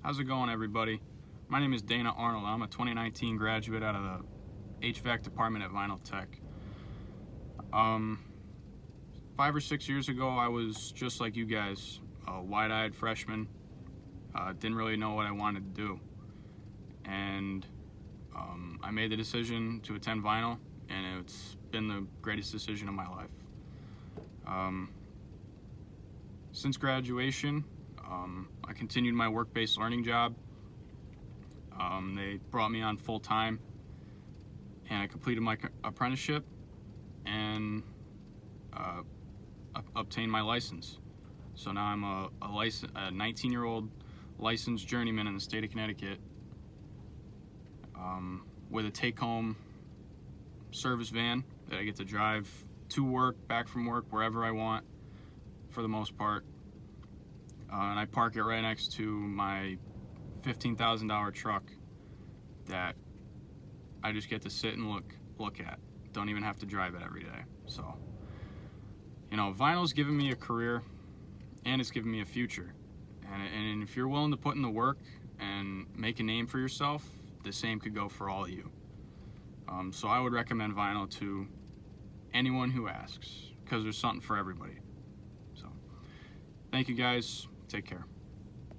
How's it going, everybody? My name is Dana Arnold. I'm a 2019 graduate out of the HVAC department at Vinyl Tech. 5 or 6 years ago, I was just like you guys, a wide-eyed freshman. Didn't really know what I wanted to do. And I made the decision to attend Vinyl, and it's been the greatest decision of my life. Since graduation, I continued my work-based learning job. They brought me on full-time, and I completed my apprenticeship and obtained my license. So now I'm a 19-year-old licensed journeyman in the state of Connecticut, with a take-home service van that I get to drive to work, back from work, wherever I want, for the most part. And I park it right next to my $15,000 truck that I just get to sit and look at. Don't even have to drive it every day. So, Vinyl's given me a career, and it's given me a future. And if you're willing to put in the work and make a name for yourself, the same could go for all of you. So I would recommend Vinyl to anyone who asks, because there's something for everybody. So, thank you guys. Take care.